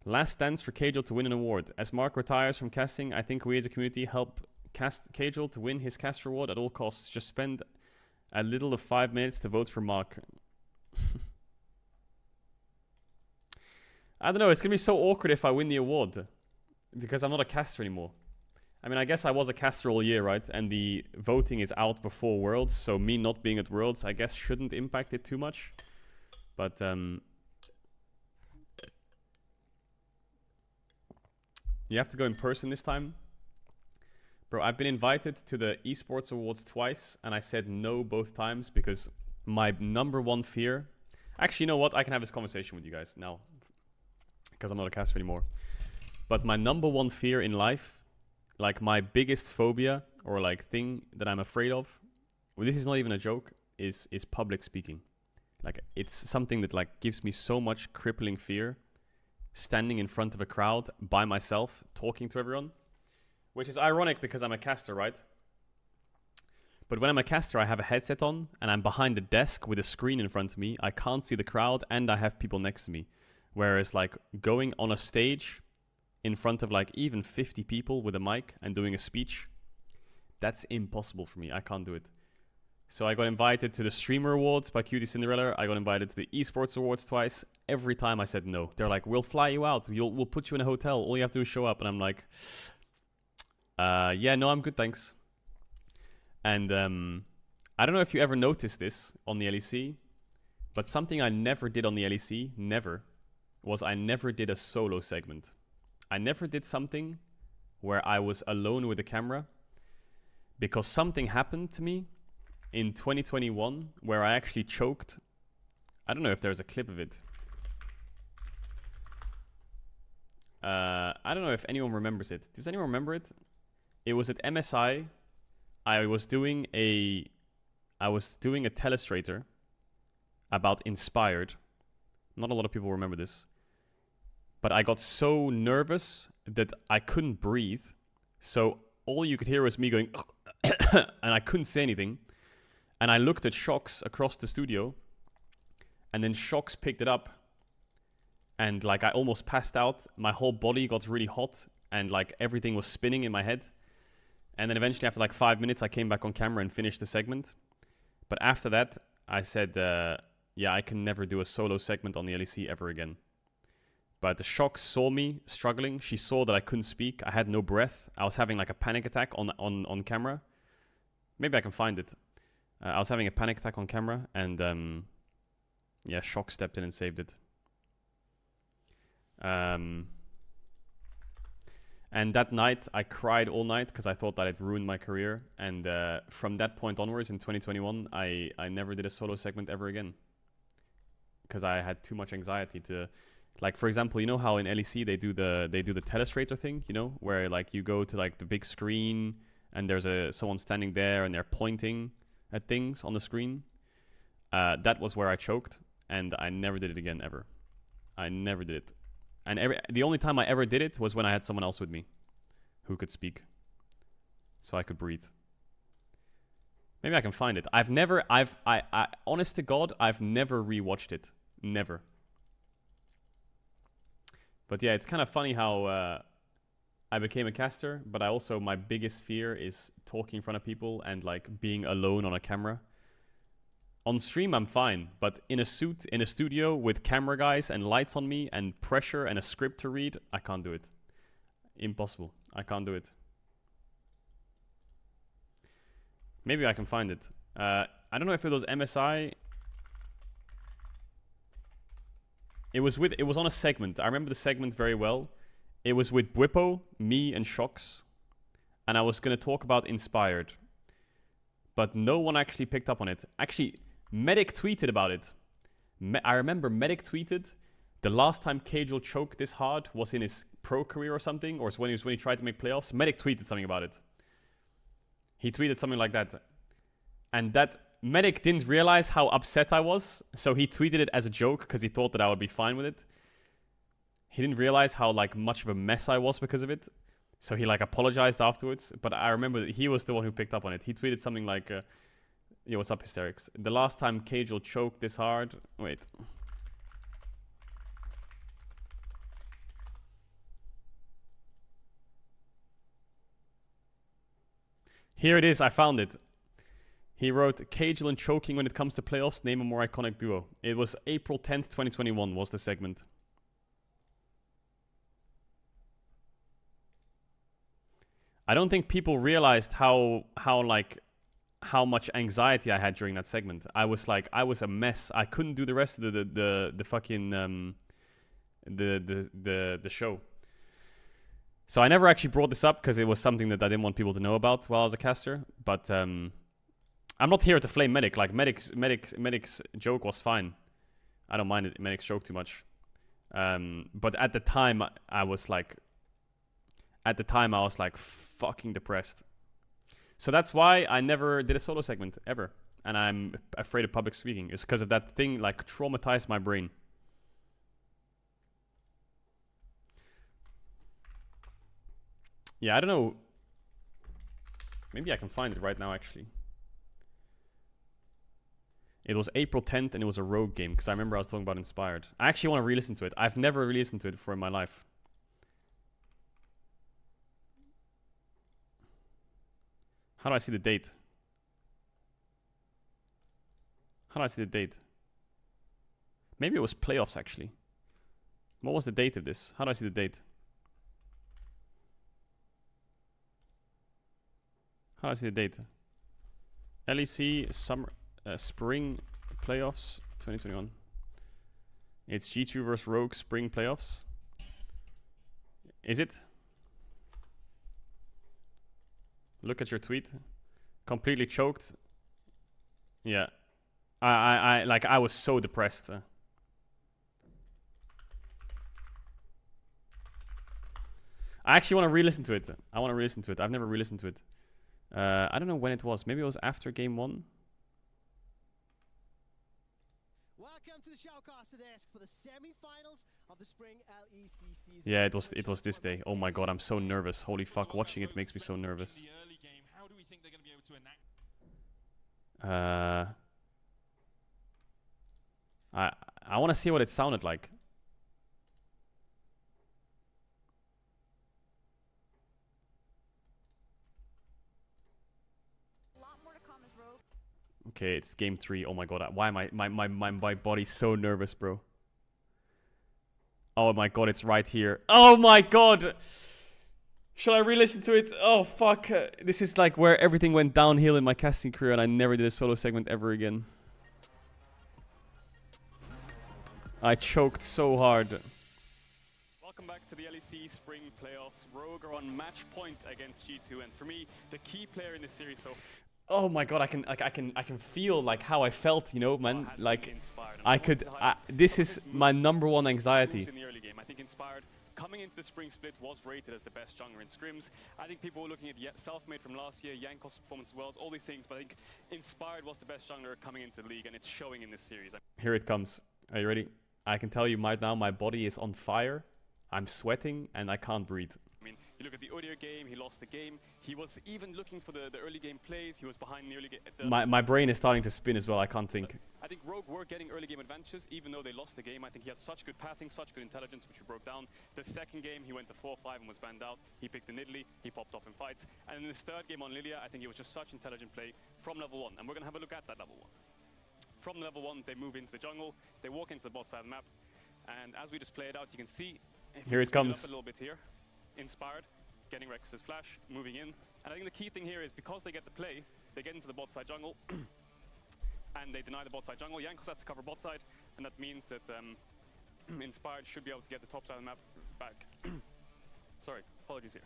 Last dance for Caedrel to win an award. As Mark retires from casting, I think we as a community help cast Caedrel to win his cast reward at all costs. Just spend a little of 5 minutes to vote for Mark. I don't know, it's gonna be so awkward if I win the award. Because I'm not a caster anymore. I mean, I guess I was a caster all year, right? And the voting is out before Worlds, so me not being at Worlds, I guess, shouldn't impact it too much. But, you have to go in person this time. Bro, I've been invited to the esports awards twice, and I said no both times because my #1 fear... Actually, you know what? I can have this conversation with you guys now. Because I'm not a caster anymore. But my #1 fear in life, like my biggest phobia or like thing that I'm afraid of, well, this is not even a joke, is public speaking. Like, it's something that like gives me so much crippling fear. Standing in front of a crowd by myself, talking to everyone. Which is ironic because I'm a caster, right? But when I'm a caster, I have a headset on and I'm behind a desk with a screen in front of me. I can't see the crowd and I have people next to me. Whereas like going on a stage in front of like even 50 people with a mic and doing a speech, that's impossible for me. I can't do it. So I got invited to the Streamer Awards by Cutie Cinderella. I got invited to the Esports Awards twice. Every time I said no. They're like, we'll fly you out. We'll put you in a hotel. All you have to do is show up. And I'm like, yeah, no, I'm good, thanks. And I don't know if you ever noticed this on the LEC, but something I never did on the LEC, was I never did a solo segment. I never did something where I was alone with the camera because something happened to me in 2021 where I actually choked. I don't know if there's a clip of it. I don't know if anyone remembers it. Does anyone remember it? It was at MSI. I was doing a telestrator about Inspired. Not a lot of people remember this. But I got so nervous that I couldn't breathe. So all you could hear was me going and I couldn't say anything. And I looked at Shox across the studio, and then Shox picked it up, and like I almost passed out. My whole body got really hot, and like everything was spinning in my head. And then eventually, after like 5 minutes, I came back on camera and finished the segment. But after that, I said, yeah, I can never do a solo segment on the LEC ever again. But the Shox saw me struggling. She saw that I couldn't speak. I had no breath. I was having like a panic attack on camera. Maybe I can find it. I was having a panic attack on camera, and yeah, Shox stepped in and saved it. And that night, I cried all night because I thought that it ruined my career. And from that point onwards, in 2021, I never did a solo segment ever again because I had too much anxiety to, like, for example, you know how in LEC they do the telestrator thing, you know, where like you go to like the big screen and there's someone standing there and they're pointing at things on the screen. That was where I choked, and I never did it again ever. I never did it. And the only time I ever did it was when I had someone else with me who could speak, so I could breathe. Maybe I can find it. I honest to God, I've never rewatched it. Never. But yeah, it's kind of funny how I became a caster, but my biggest fear is talking in front of people and like being alone on a camera. On stream, I'm fine, but in a suit, in a studio with camera guys and lights on me and pressure and a script to read, I can't do it. Impossible. I can't do it. Maybe I can find it. I don't know if it was MSI. It was on a segment. I remember the segment very well. It was with Bwipo, me, and Shox, and I was going to talk about Inspired. But no one actually picked up on it. Actually, Medic tweeted about it. I remember Medic tweeted, the last time Caedrel choked this hard was in his pro career or something, or when he tried to make playoffs. Medic tweeted something about it. He tweeted something like that. And that Medic didn't realize how upset I was, so he tweeted it as a joke because he thought that I would be fine with it. He didn't realize how like much of a mess I was because of it. So he like apologized afterwards. But I remember that he was the one who picked up on it. He tweeted something like, yo, what's up, Hysterics? The last time Caedrel choked this hard... Wait. Here it is. I found it. He wrote, Caedrel and choking when it comes to playoffs. Name a more iconic duo. It was April 10th, 2021 was the segment. I don't think people realized how much anxiety I had during that segment. I was a mess. I couldn't do the rest of the fucking the show. So I never actually brought this up because it was something that I didn't want people to know about while I was a caster. But I'm not here to flame Medic. Like Medic's joke was fine. I don't mind Medic's joke too much. But at the time I was like fucking depressed. So that's why I never did a solo segment ever. And I'm afraid of public speaking. It's because of that thing like traumatized my brain. Yeah, I don't know. Maybe I can find it right now actually. It was April 10th and it was a rogue game because I remember I was talking about Inspired. I actually want to re-listen to it. I've never re-listened to it before in my life. How do I see the date? How do I see the date? Maybe it was playoffs actually. What was the date of this? How do I see the date? How do I see the date? LEC summer spring playoffs 2021. It's G2 versus Rogue spring playoffs. Is it? Look at your tweet. Completely choked. Yeah. I was so depressed. I actually want to re-listen to it. I want to re-listen to it. I've never re-listened to it. I don't know when it was. Maybe it was after game 1. Welcome to the Shoutcaster desk for the semi-finals of the spring LEC season. Yeah, it was this day. Oh my god, I'm so nervous. Holy fuck, watching it makes me so nervous. How do we think they're going to be able to enact? I want to see what it sounded like. Okay, it's game 3. Oh my god, why am my body's so nervous, bro? Oh my god, it's right here. Oh my god! Should I re-listen to it? Oh fuck. This is like where everything went downhill in my casting career and I never did a solo segment ever again. I choked so hard. Welcome back to the LEC Spring Playoffs. Rogue are on match point against G2, and for me, the key player in this series so. Oh my god, I can feel like how I felt, you know, man. Like this is my #1 anxiety. In the early game, I think Inspired coming into the spring split was rated as the best jungler in scrims. I think people were looking at Selfmade from last year, Jankos' performance as well, all these things, but I think Inspired was the best jungler coming into the league, and it's showing in this series. Here it comes. Are you ready? I can tell you right now, my body is on fire. I'm sweating and I can't breathe. I mean, you look at the Udyr game, he lost the game. He was even looking for the early game plays. He was behind the early game. My brain is starting to spin as well. I can't think. I think Rogue were getting early game advantages, even though they lost the game. I think he had such good pathing, such good intelligence, which we broke down. The second game, he went to 4-5 and was banned out. He picked the Nidalee, he popped off in fights. And in his third game on Lilia, I think it was just such intelligent play from level 1. And we're going to have a look at that level 1. From level 1, they move into the jungle. They walk into the bot side of the map. And as we just play it out, you can see... Here it comes. Up a little bit here. Inspired. Getting Rex's flash, moving in. And I think the key thing here is because they get the play, they get into the bot side jungle, and they deny the bot side jungle. Jankos has to cover bot side, and that means that Inspired should be able to get the top side of the map back. Sorry, apologies here.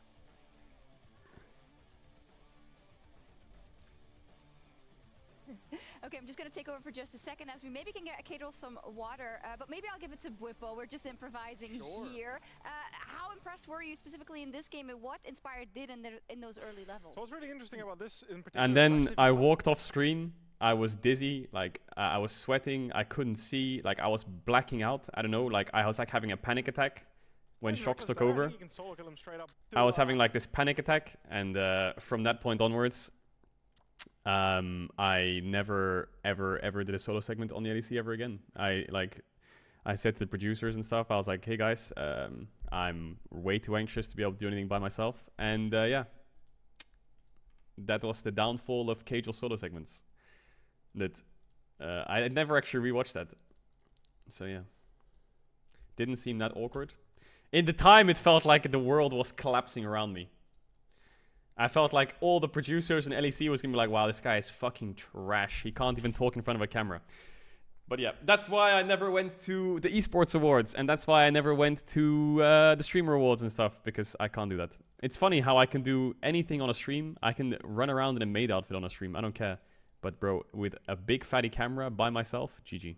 Okay, I'm just going to take over for just a second as we maybe can get Caedrel some water, but maybe I'll give it to Bwippo. We're just improvising here. How impressed were you specifically in this game and what Inspired did in those early levels? So what's really interesting about this in particular... And then I walked off screen. I was dizzy, like I was sweating. I couldn't see, like I was blacking out. I don't know, like I was like having a panic attack when Shocks took over. I was having like this panic attack, and from that point onwards, I never ever did a solo segment on the LEC ever again. I said to the producers and stuff, I was like, hey guys, I'm way too anxious to be able to do anything by myself. And yeah, that was the downfall of Caedrel solo segments. That I never actually rewatched that. So yeah, didn't seem that awkward. In the time, it felt like the world was collapsing around me. I felt like all the producers and LEC was gonna be like, wow, this guy is fucking trash. He can't even talk in front of a camera. But yeah, that's why I never went to the esports awards, and that's why I never went to the streamer awards and stuff, because I can't do that. It's funny how I can do anything on a stream. I can run around in a maid outfit on a stream. I don't care. But bro, with a big fatty camera by myself, GG.